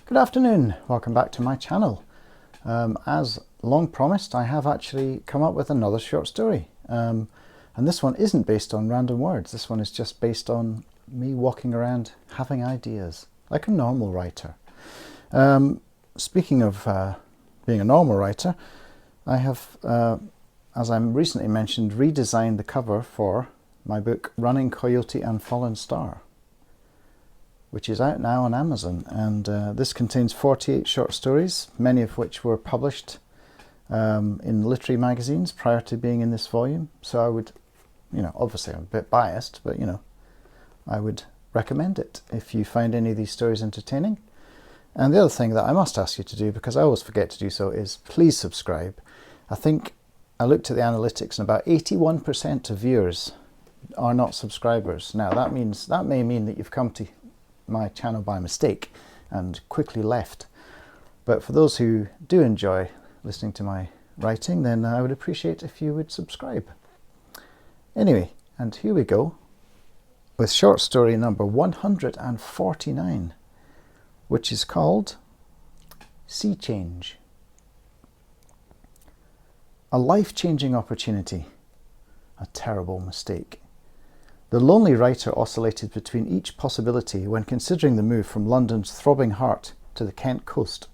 Good afternoon, welcome back to my channel. As long promised, I have actually come up with another short story. And this one isn't based on random words, this one is just based on me walking around having ideas, like a normal writer. Speaking of being a normal writer, I have, as I recently mentioned, redesigned the cover for my book Running Coyote and Fallen Star, which is out now on Amazon, and this contains 48 short stories, many of which were published in literary magazines prior to being in this volume. So I would, obviously I'm a bit biased, but I would recommend it if you find any of these stories entertaining. And the other thing that I must ask you to do, because I always forget to do so, is please subscribe. I think I looked at the analytics and about 81% of viewers are not subscribers. Now that may mean that you've come to my channel by mistake and quickly left, but for those who do enjoy listening to my writing, then I would appreciate if you would subscribe. Anyway, and here we go with short story number 149, which is called Sea Change. A life-changing opportunity, a terrible mistake. The lonely writer oscillated between each possibility when considering the move from London's throbbing heart to the Kent coast.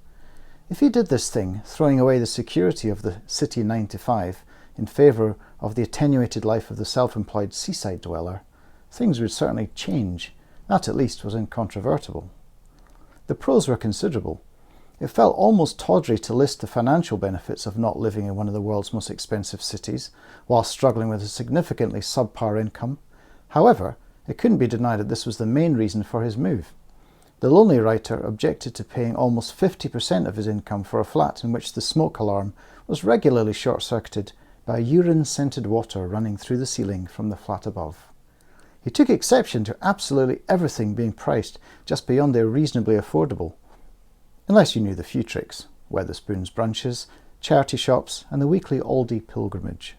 If he did this thing, throwing away the security of the city 9 to 5 in favour of the attenuated life of the self-employed seaside dweller, things would certainly change. That at least was incontrovertible. The pros were considerable. It felt almost tawdry to list the financial benefits of not living in one of the world's most expensive cities, while struggling with a significantly subpar income. However, it couldn't be denied that this was the main reason for his move. The lonely writer objected to paying almost 50% of his income for a flat in which the smoke alarm was regularly short-circuited by urine-scented water running through the ceiling from the flat above. He took exception to absolutely everything being priced just beyond their reasonably affordable, unless you knew the few tricks: Wetherspoon's brunches, charity shops, and the weekly Aldi pilgrimage.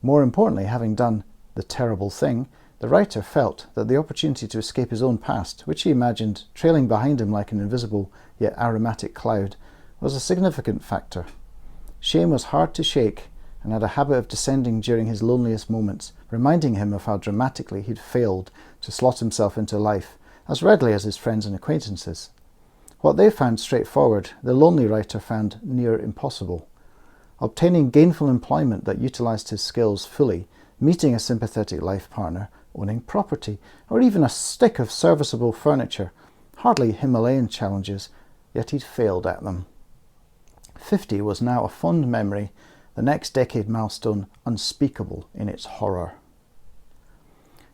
More importantly, having done the terrible thing, the writer felt that the opportunity to escape his own past, which he imagined trailing behind him like an invisible yet aromatic cloud, was a significant factor. Shame was hard to shake and had a habit of descending during his loneliest moments, reminding him of how dramatically he'd failed to slot himself into life as readily as his friends and acquaintances. What they found straightforward, the lonely writer found near impossible. Obtaining gainful employment that utilised his skills fully, meeting a sympathetic life partner, owning property, or even a stick of serviceable furniture, hardly Himalayan challenges, yet he'd failed at them. 50 was now a fond memory, the next decade milestone unspeakable in its horror.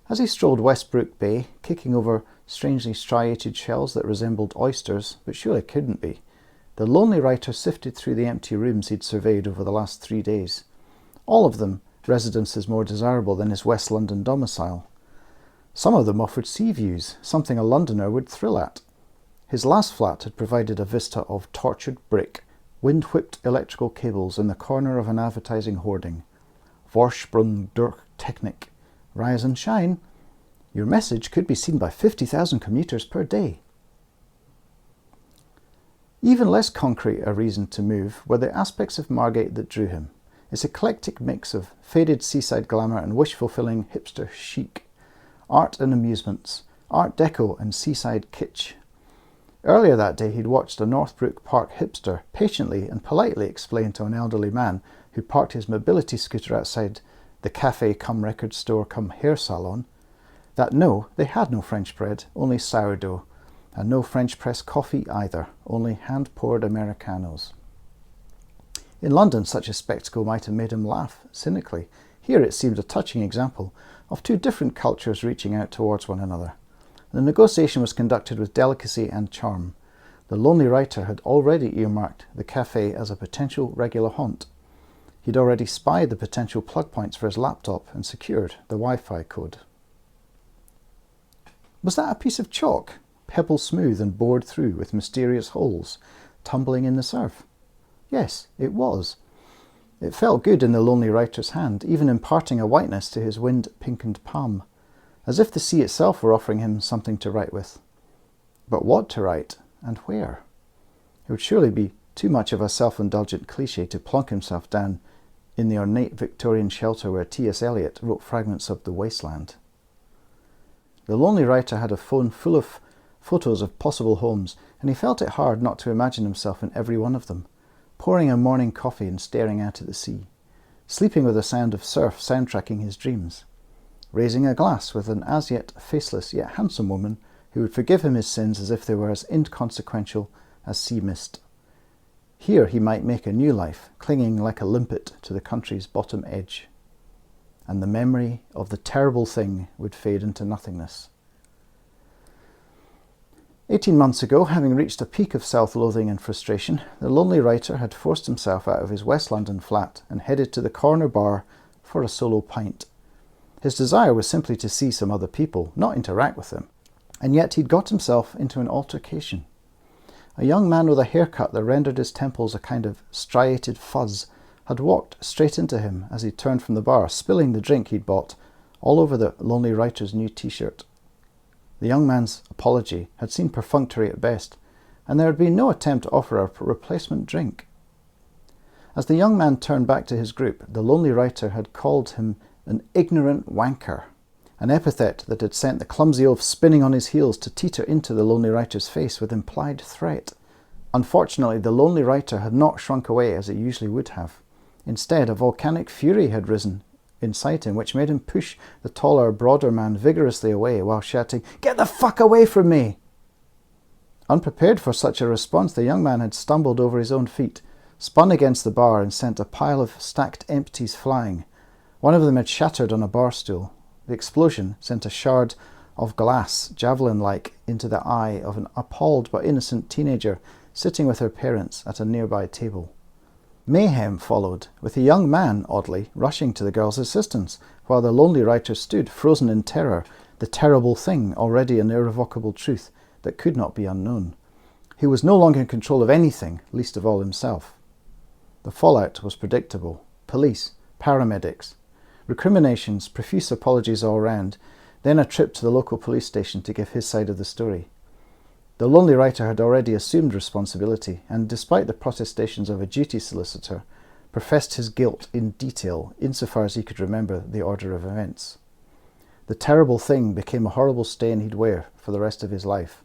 As he strolled Westbrook Bay, kicking over strangely striated shells that resembled oysters, but surely couldn't be, the lonely writer sifted through the empty rooms he'd surveyed over the last 3 days. All of them residences more desirable than his West London domicile. Some of them offered sea views, something a Londoner would thrill at. His last flat had provided a vista of tortured brick, wind-whipped electrical cables in the corner of an advertising hoarding. Vorsprung durch Technik. Rise and shine. Your message could be seen by 50,000 commuters per day. Even less concrete a reason to move were the aspects of Margate that drew him. Its eclectic mix of faded seaside glamour and wish-fulfilling hipster chic, art and amusements, art deco and seaside kitsch. Earlier that day he'd watched a Northbrook Park hipster patiently and politely explain to an elderly man who parked his mobility scooter outside the cafe cum record store cum hair salon that no, they had no French bread, only sourdough, and no French press coffee either, only hand-poured Americanos. In London, such a spectacle might have made him laugh cynically. Here it seemed a touching example of two different cultures reaching out towards one another. The negotiation was conducted with delicacy and charm. The lonely writer had already earmarked the cafe as a potential regular haunt. He'd already spied the potential plug points for his laptop and secured the Wi-Fi code. Was that a piece of chalk, pebble smooth and bored through with mysterious holes, tumbling in the surf? Yes, it was. It felt good in the lonely writer's hand, even imparting a whiteness to his wind-pinkened palm. as if the sea itself were offering him something to write with. But what to write, and where? It would surely be too much of a self-indulgent cliché to plonk himself down in the ornate Victorian shelter where T.S. Eliot wrote fragments of The Wasteland. The lonely writer had a phone full of photos of possible homes, and he felt it hard not to imagine himself in every one of them, pouring a morning coffee and staring out at the sea, sleeping with the sound of surf soundtracking his dreams, raising a glass with an as yet faceless yet handsome woman who would forgive him his sins as if they were as inconsequential as sea mist. Here he might make a new life, clinging like a limpet to the country's bottom edge. And the memory of the terrible thing would fade into nothingness. 18 months ago, having reached a peak of self-loathing and frustration, the lonely writer had forced himself out of his West London flat and headed to the corner bar for a solo pint. His desire was simply to see some other people, not interact with them. And yet he'd got himself into an altercation. A young man with a haircut that rendered his temples a kind of striated fuzz had walked straight into him as he turned from the bar, spilling the drink he'd bought all over the lonely writer's new t-shirt. The young man's apology had seemed perfunctory at best, and there had been no attempt to offer a replacement drink. As the young man turned back to his group, the lonely writer had called him an ignorant wanker, an epithet that had sent the clumsy oaf spinning on his heels to teeter into the lonely writer's face with implied threat. Unfortunately, the lonely writer had not shrunk away as it usually would have. Instead, a volcanic fury had risen inside him, which made him push the taller, broader man vigorously away while shouting, "Get the fuck away from me!" Unprepared for such a response, the young man had stumbled over his own feet, spun against the bar and sent a pile of stacked empties flying. One of them had shattered on a bar stool. The explosion sent a shard of glass, javelin-like, into the eye of an appalled but innocent teenager sitting with her parents at a nearby table. Mayhem followed, with a young man, oddly, rushing to the girl's assistance, while the lonely writer stood, frozen in terror, the terrible thing, already an irrevocable truth that could not be unknown. He was no longer in control of anything, least of all himself. The fallout was predictable. Police, paramedics, recriminations, profuse apologies all round, then a trip to the local police station to give his side of the story. The lonely writer had already assumed responsibility and, despite the protestations of a duty solicitor, professed his guilt in detail insofar as he could remember the order of events. The terrible thing became a horrible stain he'd wear for the rest of his life.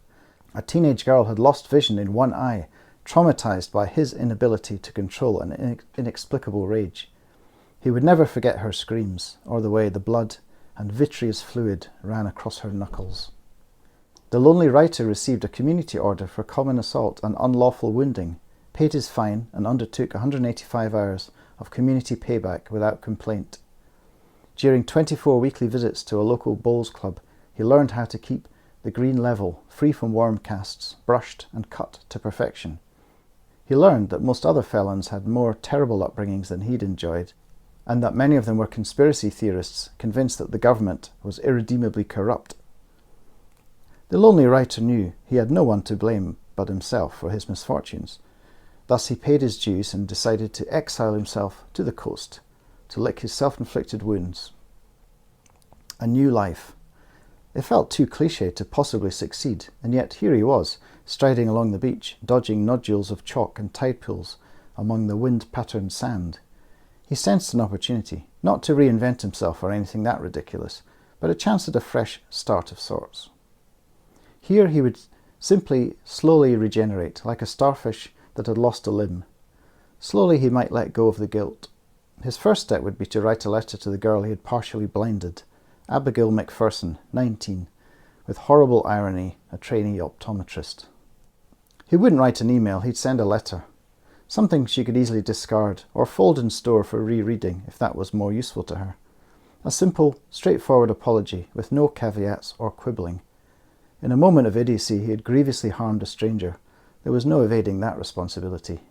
A teenage girl had lost vision in one eye, traumatized by his inability to control an inexplicable rage. He would never forget her screams, or the way the blood and vitreous fluid ran across her knuckles. The lonely writer received a community order for common assault and unlawful wounding, paid his fine, and undertook 185 hours of community payback without complaint. During 24 weekly visits to a local bowls club, he learned how to keep the green level, free from worm casts, brushed and cut to perfection. He learned that most other felons had more terrible upbringings than he'd enjoyed, and that many of them were conspiracy theorists convinced that the government was irredeemably corrupt. The lonely writer knew he had no one to blame but himself for his misfortunes. Thus he paid his dues and decided to exile himself to the coast, to lick his self-inflicted wounds. A new life. It felt too cliché to possibly succeed, and yet here he was, striding along the beach, dodging nodules of chalk and tide pools among the wind-patterned sand. He sensed an opportunity, not to reinvent himself or anything that ridiculous, but a chance at a fresh start of sorts. Here he would simply slowly regenerate, like a starfish that had lost a limb. Slowly he might let go of the guilt. His first step would be to write a letter to the girl he had partially blinded, Abigail Macpherson, 19, with horrible irony, a trainee optometrist. He wouldn't write an email, he'd send a letter. Something she could easily discard or fold in store for rereading if that was more useful to her. A simple, straightforward apology with no caveats or quibbling. In a moment of idiocy he had grievously harmed a stranger. There was no evading that responsibility.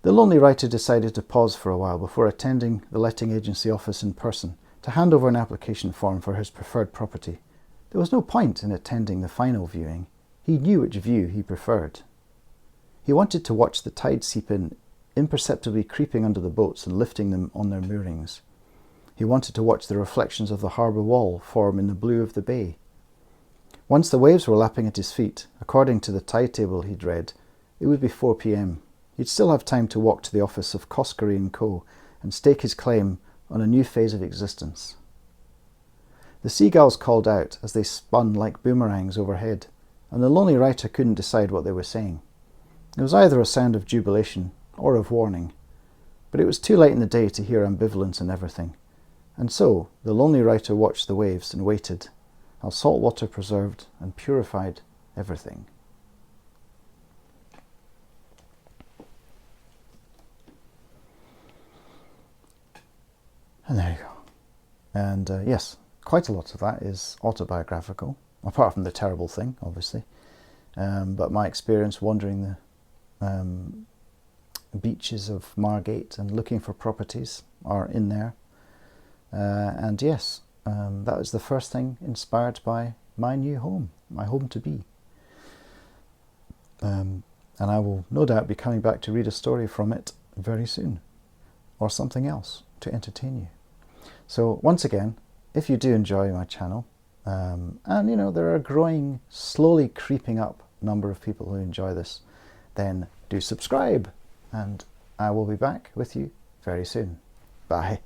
The lonely writer decided to pause for a while before attending the letting agency office in person to hand over an application form for his preferred property. There was no point in attending the final viewing. He knew which view he preferred. He wanted to watch the tide seep in, imperceptibly creeping under the boats and lifting them on their moorings. He wanted to watch the reflections of the harbour wall form in the blue of the bay. Once the waves were lapping at his feet, according to the tide table he'd read, it would be 4 p.m. He'd still have time to walk to the office of Coskery & Co. and stake his claim on a new phase of existence. The seagulls called out as they spun like boomerangs overhead, and the lonely writer couldn't decide what they were saying. It was either a sound of jubilation or of warning, but it was too late in the day to hear ambivalence in everything, and so the lonely writer watched the waves and waited, while salt water preserved and purified everything. And there you go. And yes, quite a lot of that is autobiographical, apart from the terrible thing, obviously. But my experience wandering the beaches of Margate and looking for properties are in there. And yes, that was the first thing inspired by my new home, my home to be. And I will no doubt be coming back to read a story from it very soon, or something else to entertain you. So once again, if you do enjoy my channel, and you know there are a growing, slowly creeping up number of people who enjoy this, then do subscribe, and I will be back with you very soon. Bye.